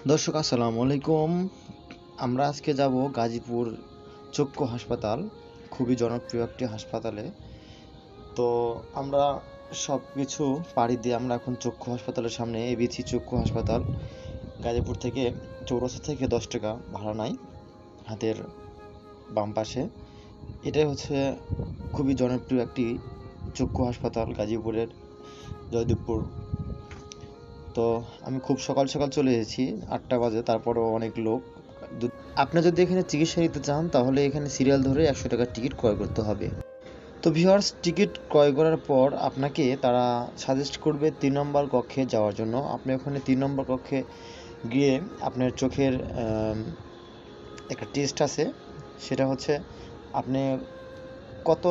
দর্শক আসসালামু আলাইকুম। আমরা আজকে যাব গাজীপুর চক্ষু হাসপাতাল, খুবই জনপ্রিয় একটি হাসপাতালে। তো আমরা সব কিছু পাড়ি দিয়ে আমরা এখন চক্ষু হাসপাতালের সামনে এবিসি চক্ষু হাসপাতাল। গাজীপুর থেকে চৌরাস্তা থেকে 10 টাকা ভাড়া নেয়, হাতের বাম পাশে। এটাই হচ্ছে খুবই জনপ্রিয় একটি চক্ষু হাসপাতাল গাজীপুরের, জয়দেবপুর। তো আমি খুব সকাল সকাল চলে এসেছি, 8টা বাজে, তারপরেও অনেক লোক। আপনি যদি এখানে চিকিৎসা নিতে চান তাহলে এখানে সিরিয়াল ধরে 100 টাকার টিকিট ক্রয় করতে হবে। তো ভিউয়ার্স, টিকিট ক্রয় করার পর আপনাকে তারা সাজেস্ট করবে 3 নম্বর কক্ষে যাওয়ার জন্য। আপনি ওখানে 3 নম্বর কক্ষে গিয়ে আপনার চোখের একটা টেস্ট আছে, সেটা হচ্ছে আপনি কত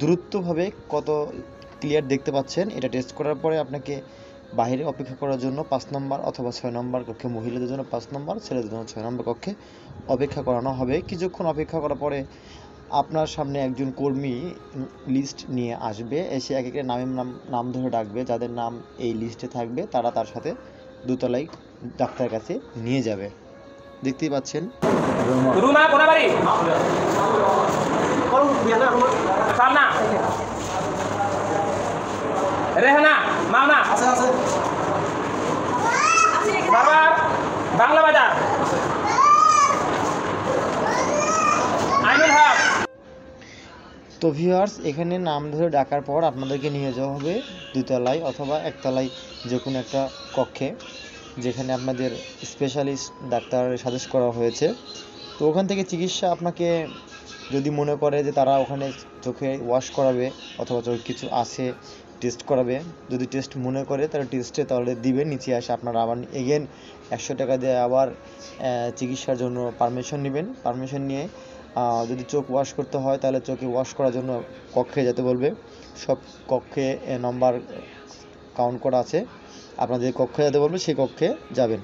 দ্রুতভাবে কত ক্লিয়ার দেখতে পাচ্ছেন। এটা টেস্ট করার পরে আপনাকে বাইরে অপেক্ষা করার জন্য 5 নম্বর অথবা 6 নম্বর কক্ষে, মহিলাদের জন্য 5 নম্বর, ছেলেদের জন্য 6 নম্বর কক্ষে অপেক্ষা করানো হবে। কিছুক্ষণ অপেক্ষা করার পরে আপনার সামনে একজন কর্মী লিস্ট নিয়ে আসবে, এসে এক একটা নাম ধরে ডাকবে। যাদের নাম এই লিস্টে থাকবে তারা তার সাথে দোতলায় ডাক্তারের কাছে নিয়ে যাবে। দেখতেই পাচ্ছেন। বাংলা বাজার তো ভিউয়ার্স, এখানে নাম ধরে ডাকার পর আপনাদেরকে নিয়ে যাওয়া হবে দুতলায় অথবা একতলায় যে কোনো একটা কক্ষে, যেখানে আপনাদের স্পেশালিস্ট ডাক্তার সাজেস্ট করা হয়েছে। তো ওখান থেকে চিকিৎসা আপনাকে, যদি মনে করে যে তারা ওখানে চোখে ওয়াশ করাবে অথবা চোখে কিছু আছে টেস্ট করাবে, যদি টেস্ট মনে করে তারা টেস্টে তাহলে দিবে, নিচে আসে আপনারা আবার এগেন 100 টাকা দিয়ে আবার চিকিৎসার জন্য পারমিশন নেবেন। পারমিশন নিয়ে যদি চোখ ওয়াশ করতে হয় তাহলে চোখে ওয়াশ করার জন্য কক্ষে যেতে বলবে। সব কক্ষে নাম্বার কাউন্ট করা আছে, আপনাদের কক্ষে যেতে বলবে, সেই কক্ষে যাবেন।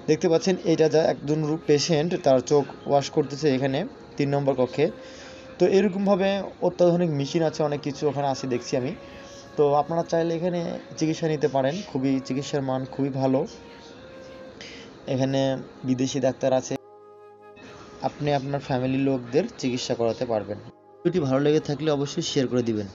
দেখতে পাচ্ছেন এইটা যা একজন পেশেন্ট, তার চোখ ওয়াশ করতেছে এখানে 3 নম্বর কক্ষে। তো এরকমভাবে অত্যাধুনিক মেশিন আছে, অনেক কিছু ওখানে আছে দেখছি আমি। তো আপনারা চাইলে এখানে চিকিৎসা নিতে পারেন, খুবই চিকিৎসার মান খুবই ভালো। এখানে বিদেশি ডাক্তার আছে, আপনি আপনার ফ্যামিলির লোকদের চিকিৎসা করাতে পারবেন। ভিডিওটি ভালো লেগে থাকলে অবশ্যই শেয়ার করে দিবেন।